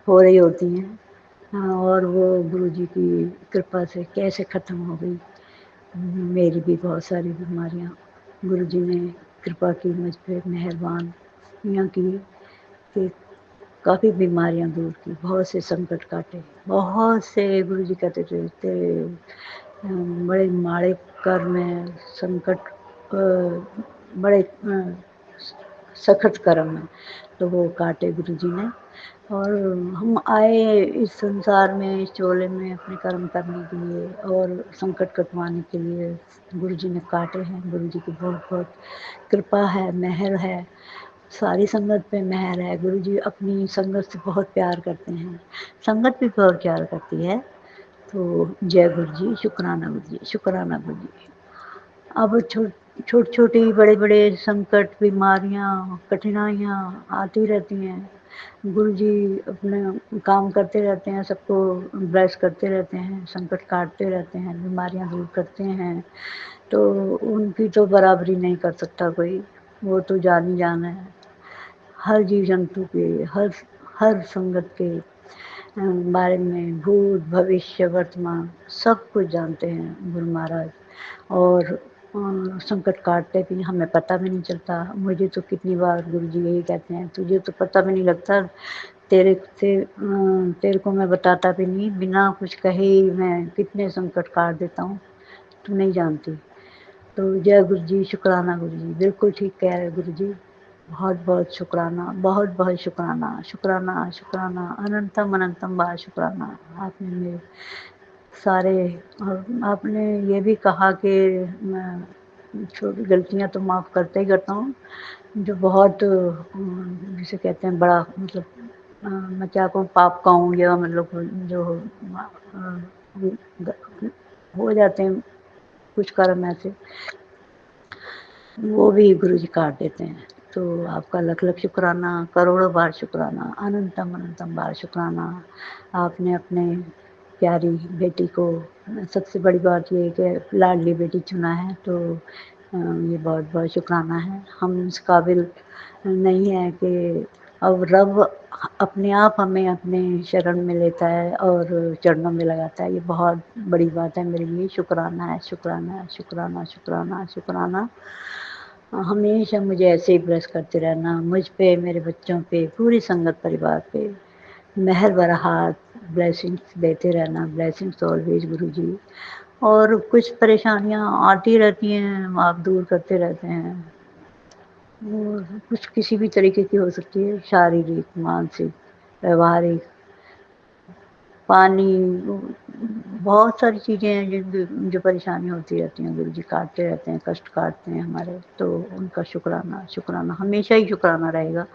हो रही होती हैं, और वो गुरुजी की कृपा से कैसे ख़त्म हो गई। मेरी भी बहुत सारी बीमारियां गुरुजी ने कृपा की, मुझ पर मेहरबान यहाँ की कि काफ़ी बीमारियां दूर की, बहुत से संकट काटे। बहुत से गुरुजी कहते थे तेरे बड़े माड़े कर्म है, संकट बड़े सख्त कर्म है, तो वो काटे गुरुजी ने। और हम आए इस संसार में, इस चोले में अपने कर्म करने के लिए और संकट कटवाने के लिए गुरुजी ने काटे हैं। गुरुजी की बहुत बहुत कृपा है, मेहर है, सारी संगत पे मेहर है। गुरुजी अपनी संगत से बहुत प्यार करते हैं, संगत भी बहुत प्यार करती है। तो जय गुरु जी, शुक्राना गुरु जी, शुक्राना गुरु जी। अब छोटी बड़े बड़े संकट, बीमारियां, कठिनाइयां आती रहती हैं। गुरु जी अपने काम करते रहते हैं, सबको ब्लेस करते रहते हैं, संकट काटते रहते हैं, बीमारियां दूर करते हैं। तो उनकी तो बराबरी नहीं कर सकता कोई, वो तो जान ही जान है। हर जीव जंतु के, हर संगत के बारे में, भूत भविष्य वर्तमान सब कुछ जानते हैं गुरु महाराज। और संकट काटते भी हमें पता भी नहीं चलता। मुझे तो कितनी बार गुरु जी यही कहते हैं, तुझे तो पता भी नहीं लगता, तेरे को मैं बताता भी नहीं, बिना कुछ कहे ही मैं कितने संकट काट देता हूँ, तू नहीं जानती। तो जय गुरु जी, शुक्राना गुरु जी, बिल्कुल ठीक कह रहे गुरु जी। बहुत बहुत शुक्राना, बहुत बहुत शुक्राना, शुक्राना शुक्राना, अनंतम अनंतम बार शुक्राना। आपने मेरे सारे, और आपने ये भी कहा कि छोटी गलतियाँ तो माफ़ करता ही करता हूँ, जो बहुत जिसे कहते हैं बड़ा मतलब मैं क्या कहूँ पाप कहूँ या मतलब जो ग हो जाते हैं कुछ कर्म ऐसे, वो भी गुरुजी काट देते हैं। तो आपका लख-लख शुक्राना, करोड़ों बार शुक्राना, अनंतम-अनंतम बार शुक्राना। आपने अपने प्यारी बेटी को सबसे बड़ी बात ये है कि लाडली बेटी चुना है, तो ये बहुत-बहुत शुक्राना है। हम इस काबिल नहीं हैं कि अब रब अपने आप हमें अपने शरण में लेता है और चरणों में लगाता है। ये बहुत बड़ी बात है मेरे लिए। शुक्राना है, शुक्राना है, शुक्राना, शुक्राना, शुक्राना। हमेशा मुझे ऐसे ही ब्लेस करते रहना, मुझ पे, मेरे बच्चों पे, पूरी संगत परिवार पे मेहर भरा हाथ, ब्लेसिंग्स देते रहना, ब्लेसिंग्स ऑलवेज़ गुरुजी। और कुछ परेशानियाँ आती रहती हैं, आप दूर करते रहते हैं। और कुछ किसी भी तरीके की हो सकती है, शारीरिक, मानसिक, व्यावहारिक, पानी, बहुत सारी चीज़ें हैं जो परेशानी होती रहती हैं, गुरुजी काटते रहते हैं, कष्ट काटते हैं हमारे, तो उनका शुक्राना, शुक्राना, हमेशा ही शुक्राना रहेगा।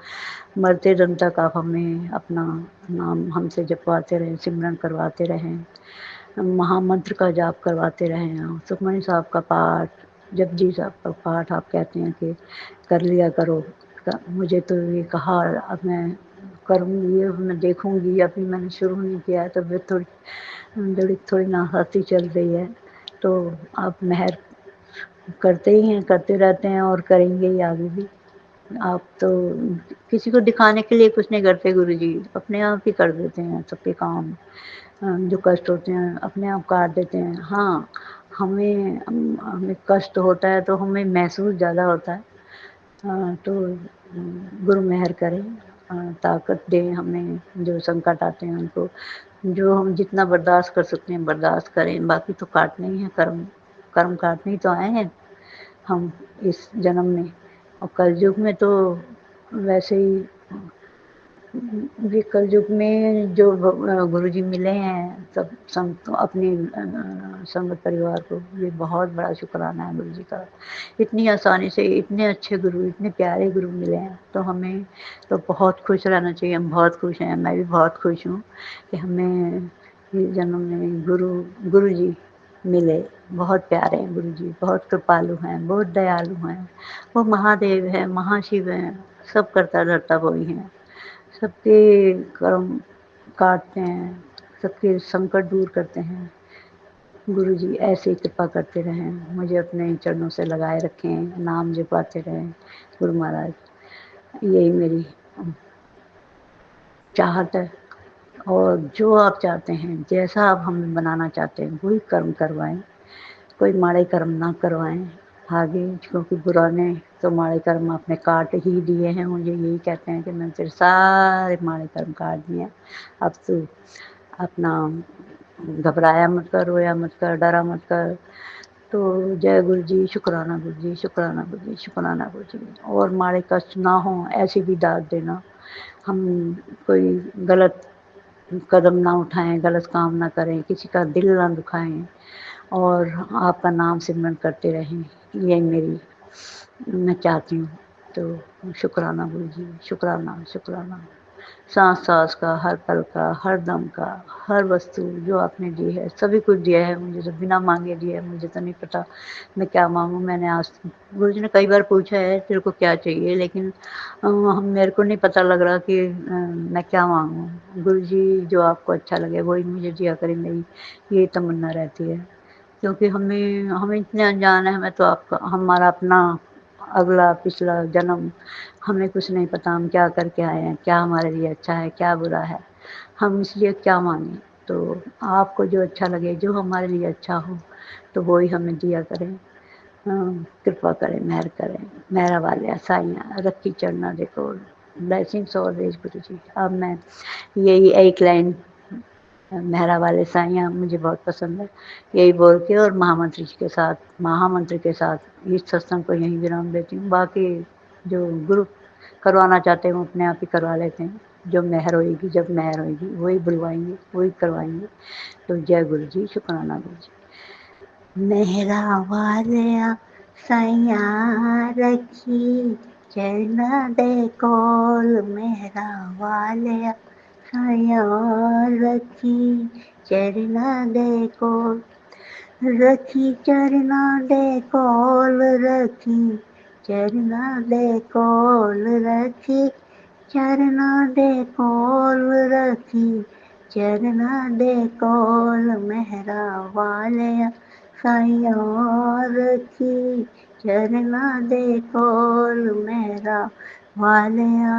मरते दम तक आप हमें अपना नाम हमसे जपवाते रहें, सिमरन करवाते रहें, महामंत्र का जाप करवाते रहें, सुखमनी साहब का पाठ, जपजी साहब का पाठ आप कहते हैं कि कर लिया करो। मुझे तो ये कहा, अब मैं करूँगी, अब मैं देखूँगी, अभी मैंने शुरू नहीं किया है, तबीयत थोड़ी नासाज़ी चल रही है, तो आप मेहर करते ही हैं, करते रहते हैं और करेंगे ही आगे भी। आप तो किसी को दिखाने के लिए कुछ नहीं करते गुरुजी, अपने आप ही कर देते हैं सबके काम। जो कष्ट होते हैं अपने आप काट देते हैं। हाँ, हमें कष्ट होता है तो हमें महसूस ज़्यादा होता है। तो गुरु मेहर करें, ताकत दें हमें, जो संकट आते हैं उनको, जो हम जितना बर्दाश्त कर सकते हैं बर्दाश्त करें, बाकी तो काटने ही हैं कर्म, कर्म काटने ही तो आए हैं हम इस जन्म में। और कलयुग में तो वैसे ही ये कलयुग में जो गुरुजी मिले हैं सब संत अपने संगत परिवार को, ये बहुत बड़ा शुक्राना है गुरुजी का। इतनी आसानी से इतने अच्छे गुरु, इतने प्यारे गुरु मिले हैं, तो हमें तो बहुत खुश रहना चाहिए। हम बहुत खुश हैं, मैं भी बहुत खुश हूँ कि हमें इस जन्म में गुरुजी मिले। बहुत प्यारे हैं गुरुजी, बहुत कृपालु हैं, बहुत दयालु हैं। वो महादेव हैं, महाशिव हैं, सब करता धरता वही हैं। सबके कर्म काटते हैं, सबके संकट दूर करते हैं। गुरुजी ऐसे ही कृपा करते रहें, मुझे अपने चरणों से लगाए रखें, नाम जपाते रहें गुरु महाराज। यही मेरी चाहत है। और जो आप चाहते हैं, जैसा आप हमें बनाना चाहते हैं, वही कर्म करवाएँ। कोई माड़े कर्म ना करवाएँ आगे, क्योंकि पुराने तो माड़े कर्म आपने काट ही दिए हैं। मुझे यही कहते हैं कि मैंने तेरे सारे माड़े कर्म काट दिए हैं। अब तू अपना घबराया मत कर, रोया मत कर, डरा मत कर। तो जय गुरु जी, शुक्राना गुरु जी, शुक्राना गुरु जी, शुक्राना गुरु जी। और माड़े कष्ट ना हों, ऐसी भी दात देना। हम कोई गलत कदम ना उठाएँ, गलत काम ना करें, किसी का दिल ना दुखाएँ और आपका नाम सिमरन करते रहें, यही मेरी मैं चाहती हूँ। तो शुक्राना गुरु जी, शुक्राना, शुक्राना। साँस-साँस का, हर पल का, हर दम का, हर वस्तु जो आपने दी है, सभी कुछ दिया है मुझे, तो बिना माँगे दिया है। मुझे तो नहीं पता मैं क्या माँगूँ। मैंने आज गुरुजी ने कई बार पूछा है तेरे को क्या चाहिए, लेकिन मेरे को नहीं पता लग रहा कि मैं क्या माँगूँ। गुरुजी जो आपको अच्छा लगे वही मुझे दिया करें, मेरी यही तमन्ना रहती है। क्योंकि हमें हमें इतने अनजान हैं, हमें तो आपका हमारा अपना अगला पिछला जन्म हमें कुछ नहीं पता, हम क्या करके आए हैं, क्या हमारे लिए अच्छा है, क्या बुरा है। हम इसलिए क्या माँगे, तो आपको जो अच्छा लगे, जो हमारे लिए अच्छा हो, तो वो ही हमें दिया करें। कृपा करें, मेहर करें, मेहरा वाले साईं रखी चढ़ना देखो, ब्लेसिंग्स ऑलवेज गुरु जी। अब मैं यही एक लाइन मेहरा वाले साईं मुझे बहुत पसंद है, यही बोल के और महामंत्र के साथ इस सत्संग को यहीं विराम देती हूँ। बाकी जो गुरु करवाना चाहते हैं वो अपने आप ही करवा लेते हैं। जो मेहर होएगी, जब मेहर होएगी वही बुलवाएँगे, वही करवाएँगे। तो जय गुरु जी, शुक्राना गुरु जी। मेहरा वालिया सैया रखी चरण दे कोल मेरा वालिया सैया रखी चरण दे कोल रखी चरना दे कोल रखी चरना दे कोल रखी चरना दे कोल रखी चरना दे कोल मेहरा वालिया सैया रखी चरना दे कोल मेहरा वालिया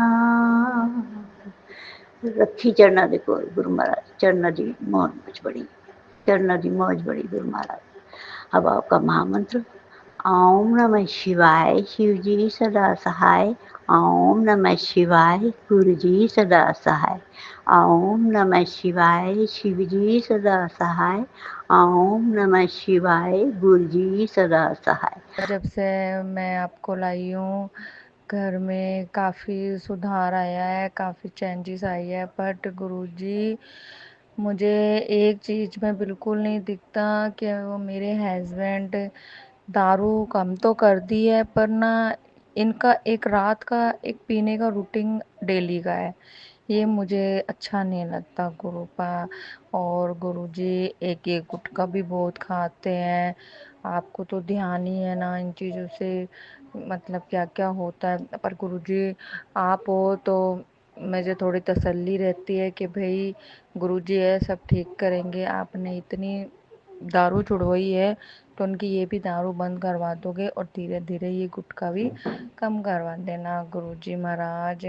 रखी चरना दे कोल गुरु महाराज चरना दी मौज बड़ी चरना दी मौज बड़ी गुरु महाराज। अब आपका महामंत्र ओम नमः शिवाय शिव जी सदा सहाय ओम नमः शिवाय गुरु जी सदा सहाय ओम नमः शिवाय शिव जी सदा सहाय ओम नमः शिवाय गुरु जी सदा सहाय। जब से मैं आपको लाई हूँ घर में काफ़ी सुधार आया है, काफ़ी चेंजेस आई है। बट गुरुजी मुझे एक चीज़ में बिल्कुल नहीं दिखता कि वो मेरे हस्बैंड दारू कम तो कर दी है, पर ना इनका एक रात का एक पीने का रूटीन डेली का है। ये मुझे अच्छा नहीं लगता गुरुपा। और गुरुजी एक एक गुटखा भी बहुत खाते हैं। आपको तो ध्यान ही है ना इन चीज़ों से, मतलब क्या क्या होता है। पर गुरुजी आप हो तो मुझे थोड़ी तसल्ली रहती है कि भाई गुरुजी है सब ठीक करेंगे। आपने इतनी दारू छुड़वाई है तो उनकी ये भी दारू बंद करवा दोगे और धीरे धीरे ये गुटखा भी कम करवा देना गुरुजी महाराज।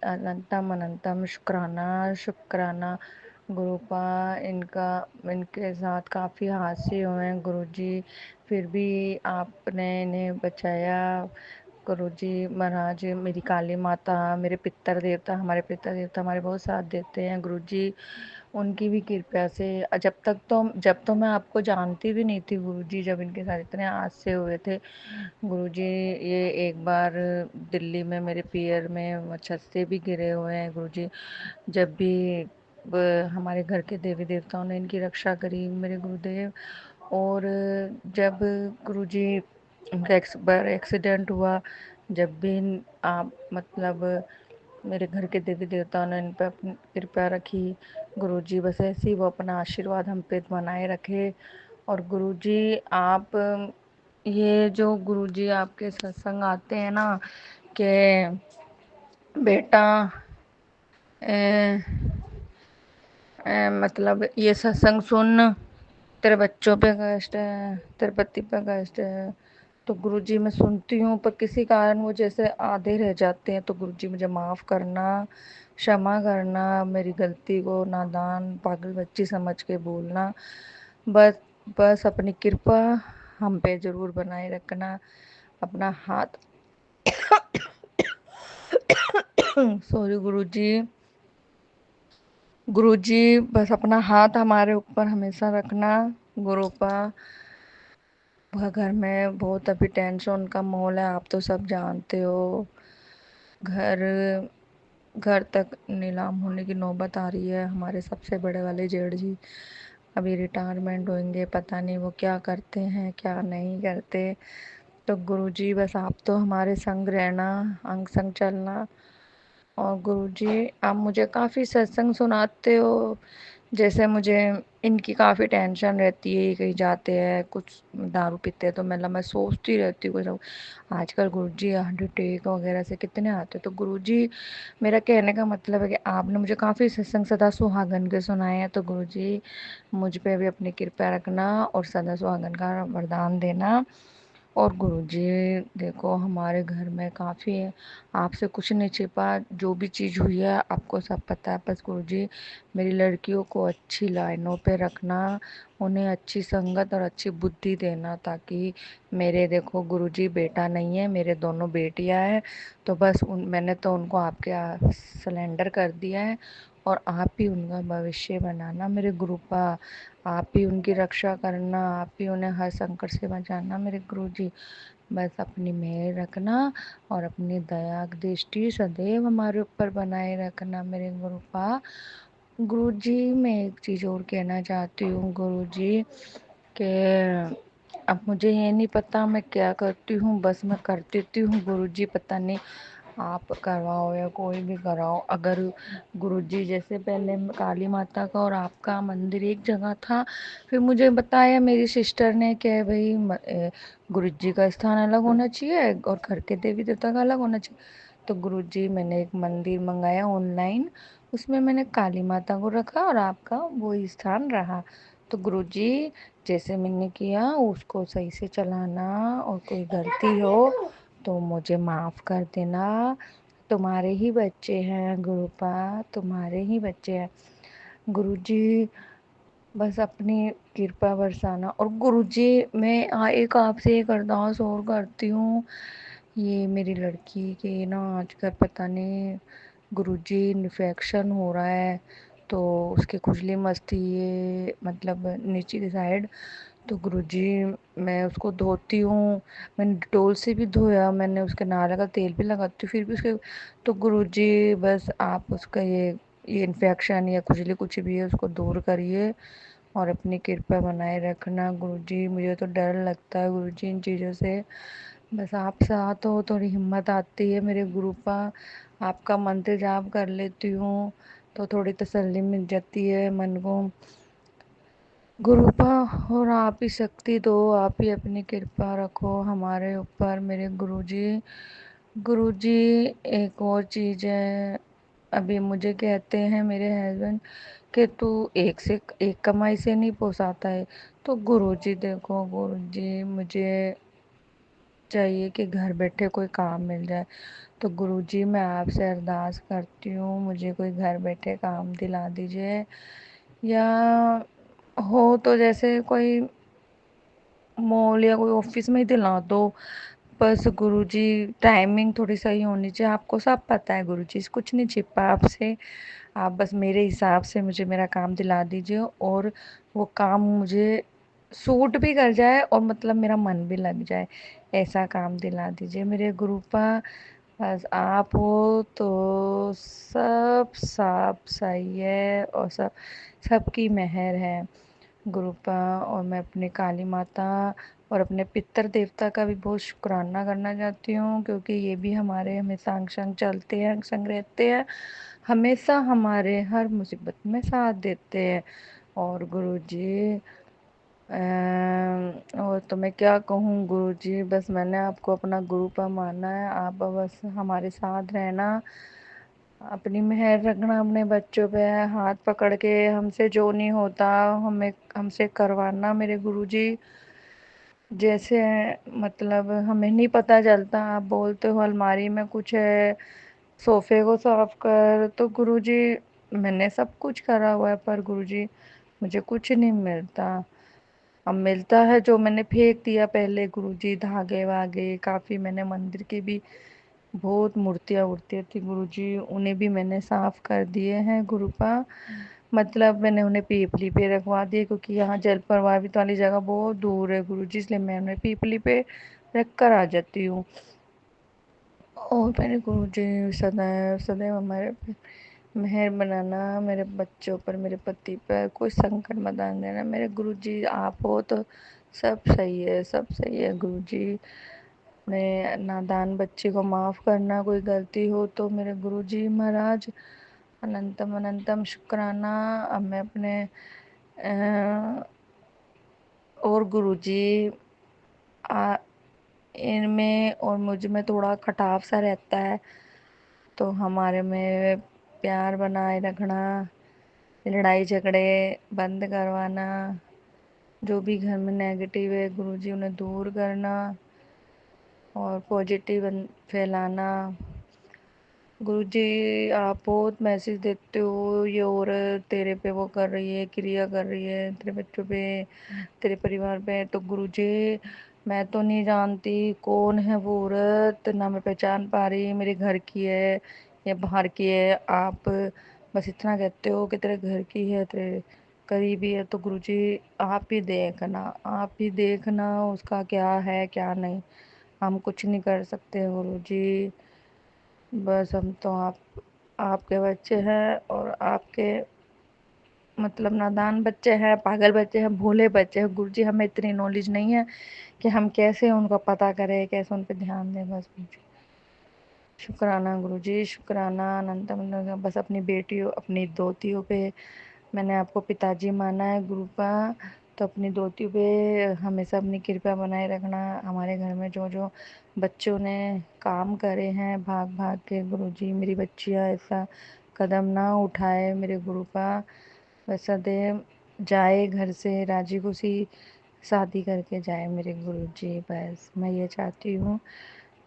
अनंतम अनंतम शुक्राना शुक्राना गुरुपा। इनके साथ काफ़ी हादसे हुए हैं गुरुजी, फिर भी आपने इन्हें बचाया गुरुजी महाराज। मेरी काली माता, मेरे पितर देवता, हमारे पितर देवता हमारे बहुत साथ देते हैं गुरुजी, उनकी भी कृपा से। जब तो मैं आपको जानती भी नहीं थी गुरुजी, जब इनके साथ इतने हादसे हुए थे गुरुजी। ये एक बार दिल्ली में मेरे पियर में छत से भी गिरे हुए हैं गुरुजी। जब भी हमारे घर के देवी देवताओं ने इनकी रक्षा करी मेरे गुरुदेव। और जब गुरुजी उनका एक्सीडेंट हुआ, जब भी आप मतलब मेरे घर के देवी देवताओं ने इन पर अपनी कृपा रखी गुरुजी, बस ऐसे ही वो अपना आशीर्वाद हम पे बनाए रखे। और गुरुजी आप ये जो गुरुजी आपके सत्संग आते हैं ना कि बेटा मतलब ये सत्संग सुन, तेरे बच्चों पे कष्ट है, तेरे पति पे कष्ट है। तो गुरुजी मैं सुनती हूँ, पर किसी कारण वो जैसे आधे रह जाते हैं। तो गुरुजी मुझे माफ़ करना, क्षमा करना, मेरी गलती को नादान पागल बच्ची समझ के बोलना। बस बस अपनी कृपा हम पे ज़रूर बनाए रखना। अपना हाथ सॉरी गुरुजी बस अपना हाथ हमारे ऊपर हमेशा रखना गुरुपा। घर में बहुत अभी टेंशन का माहौल है, आप तो सब जानते हो। घर घर तक नीलाम होने की नौबत आ रही है। हमारे सबसे बड़े वाले जेठ जी अभी रिटायरमेंट होंगे, पता नहीं वो क्या करते हैं क्या नहीं करते। तो गुरुजी बस आप तो हमारे संग रहना, अंग संग चलना। और गुरुजी आप मुझे काफ़ी सत्संग सुनाते हो, जैसे मुझे इनकी काफ़ी टेंशन रहती है, ये कहीं जाते हैं कुछ दारू पीते हैं तो मतलब मैं सोचती रहती हूँ कुछ। आजकल गुरुजी हार्ट अटैक वगैरह से कितने आते हैं। तो गुरुजी मेरा कहने का मतलब है कि आपने मुझे काफ़ी सत्संग सदा सुहागन के सुनाए हैं, तो गुरुजी मुझ पे भी अपनी कृपा रखना और सदा सुहागन का वरदान देना। और गुरुजी देखो हमारे घर में काफ़ी है, आपसे कुछ नहीं छिपा, जो भी चीज़ हुई है आपको सब पता है। बस गुरुजी मेरी लड़कियों को अच्छी लाइनों पे रखना, उन्हें अच्छी संगत और अच्छी बुद्धि देना, ताकि मेरे देखो गुरुजी बेटा नहीं है, मेरे दोनों बेटियां हैं। तो बस मैंने तो उनको आपके सलेंडर कर दिया है, और आप ही उनका भविष्य बनाना मेरे गुरुपा। आप ही उनकी रक्षा करना, आप ही उन्हें हर संकट से बचाना मेरे गुरुजी। बस अपनी मेहर रखना और अपनी दया दृष्टि सदैव हमारे ऊपर बनाए रखना मेरे गुरुपा। गुरुजी मैं एक चीज़ और कहना चाहती हूँ गुरुजी, कि अब मुझे ये नहीं पता मैं क्या करती हूँ, बस मैं कर देती हूँ। गुरुजी पता नहीं आप करवाओ या कोई भी कराओ। अगर गुरुजी जैसे पहले काली माता का और आपका मंदिर एक जगह था, फिर मुझे बताया मेरी सिस्टर ने कि भाई गुरुजी का स्थान अलग होना चाहिए और घर के देवी देवता का अलग होना चाहिए। तो गुरुजी मैंने एक मंदिर मंगाया ऑनलाइन, उसमें मैंने काली माता को रखा और आपका वो स्थान रहा। तो गुरुजी जैसे मैंने किया उसको सही से चलाना, और कोई गलती हो तो मुझे माफ़ कर देना। तुम्हारे ही बच्चे हैं गुरुपा, तुम्हारे ही बच्चे हैं। गुरुजी बस अपनी कृपा बरसाना। और गुरुजी मैं एक आपसे एक अरदास और करती हूँ, ये मेरी लड़की के ना आजकल पता नहीं गुरुजी इन्फेक्शन हो रहा है, तो उसकी खुजली मस्ती ये मतलब नीचे की साइड। तो गुरुजी मैं उसको धोती हूँ, मैंने डिटोल से भी धोया, मैंने उसके नाले का तेल भी लगाती हूँ, फिर भी उसके। तो गुरुजी बस आप उसका ये इन्फेक्शन या खुजली कुछ भी है उसको दूर करिए और अपनी कृपा बनाए रखना गुरुजी। मुझे तो डर लगता है गुरुजी इन चीज़ों से, बस आप साथ हो थोड़ी हिम्मत आती है मेरे गुरुपा। आपका मंत्र जाप कर लेती हूँ तो थोड़ी तसल्ली मिल जाती है मन को गुरुपा। और आप ही शक्ति दो, आप ही अपनी कृपा रखो हमारे ऊपर मेरे गुरुजी। गुरुजी एक और चीज़ है, अभी मुझे कहते हैं मेरे हस्बैंड कि तू एक से एक कमाई से नहीं पोसाता है। तो गुरुजी देखो गुरुजी मुझे चाहिए कि घर बैठे कोई काम मिल जाए। तो गुरुजी मैं आपसे अरदास करती हूँ मुझे कोई घर बैठे काम दिला दीजिए, या हो तो जैसे कोई मॉल या कोई ऑफिस में ही दिला दो। बस गुरुजी टाइमिंग थोड़ी सही होनी चाहिए, आपको सब पता है गुरुजी, कुछ नहीं छिपा आपसे। आप बस मेरे हिसाब से मुझे मेरा काम दिला दीजिए, और वो काम मुझे सूट भी कर जाए और मतलब मेरा मन भी लग जाए, ऐसा काम दिला दीजिए मेरे गुरुपा। बस आप हो तो सब सब सही है, और सब सबकी मेहर है गुरुपा। और मैं अपने काली माता और अपने पितर देवता का भी बहुत शुक्राना करना चाहती हूँ, क्योंकि ये भी हमारे हमेशा अंग संग चलते हैं, अंग संग रहते हैं, हमेशा हमारे हर मुसीबत में साथ देते हैं। और गुरुजी और तो मैं क्या कहूँ गुरुजी, बस मैंने आपको अपना गुरुपा माना है, आप बस हमारे साथ रहना, अपनी मेहर रखना अपने बच्चों पे, हाथ पकड़ के हमसे जो नहीं होता हमें हमसे करवाना मेरे गुरुजी। जैसे मतलब हमें नहीं पता चलता, आप बोलते हो अलमारी में कुछ है, सोफे को साफ कर, तो गुरुजी मैंने सब कुछ करा हुआ है पर गुरुजी मुझे कुछ नहीं मिलता। अब मिलता है जो मैंने फेंक दिया पहले गुरुजी, धागे वागे काफ़ी, मैंने मंदिर की भी बहुत मूर्तियाँ वूर्तियाँ थी गुरुजी, उन्हें भी मैंने साफ कर दिए हैं गुरुपा। मतलब मैंने उन्हें पीपली पे रखवा दिए, क्योंकि यहाँ जल प्रवाहित वाली जगह बहुत दूर है गुरुजी, इसलिए मैं उन्हें पीपली पे रख कर आ जाती हूँ। और मेरे गुरुजी सदैव सदैव हमारे पे मेहर बनाना, मेरे बच्चों पर मेरे पति पर कोई संकट मत आने देना मेरे गुरुजी। आप हो तो सब सही है, सब सही है गुरुजी। अपने नादान बच्चे को माफ़ करना, कोई गलती हो तो मेरे गुरुजी महाराज। अनंतम अनंतम शुक्राना। अब मैं अपने और गुरुजी आ इनमें और मुझ में थोड़ा खटाव सा रहता है, तो हमारे में प्यार बनाए रखना, लड़ाई झगड़े बंद करवाना, जो भी घर में नेगेटिव है गुरुजी उन्हें दूर करना और पॉजिटिव फैलाना। गुरुजी आप बहुत मैसेज देते हो, ये औरत तेरे पे वो कर रही है, क्रिया कर रही है तेरे बच्चों पे, तेरे परिवार पे। तो गुरुजी मैं तो नहीं जानती कौन है वो औरत, ना मैं पहचान पा रही मेरे घर की है या बाहर की है। आप बस इतना कहते हो कि तेरे घर की है, तेरे करीबी है। तो गुरुजी आप ही देखना, आप ही देखना उसका क्या है क्या नहीं, हम कुछ नहीं कर सकते गुरुजी। बस हम तो आपके बच्चे हैं और आपके मतलब नादान बच्चे हैं, पागल बच्चे हैं, भोले बच्चे हैं। गुरुजी हमें इतनी नॉलेज नहीं है कि हम कैसे उनको पता करें, कैसे उन पे ध्यान दें। बस गुरुजी शुक्राना, गुरुजी शुक्राना अनंतम। बस अपनी बेटियों, अपनी दोतियों पे मैंने आपको पिताजी माना है गुरु का, तो अपनी दोतियों पे हमेशा अपनी कृपा बनाए रखना। हमारे घर में जो जो बच्चों ने काम करे हैं भाग भाग के, गुरुजी मेरी बच्चियाँ ऐसा कदम ना उठाए मेरे गुरु का, वैसा दे जाए घर से राजी खुशी, शादी करके जाए मेरे गुरुजी। बस मैं ये चाहती हूँ।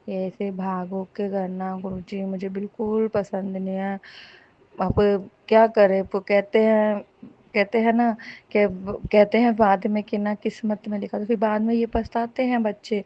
ये ऐसे भाग भूग के करना गुरुजी मुझे बिल्कुल पसंद नहीं है। अब क्या करें, वो कहते हैं ना कि कहते हैं बाद में कि ना किस्मत में लिखा, तो फिर बाद में ये पछताते हैं बच्चे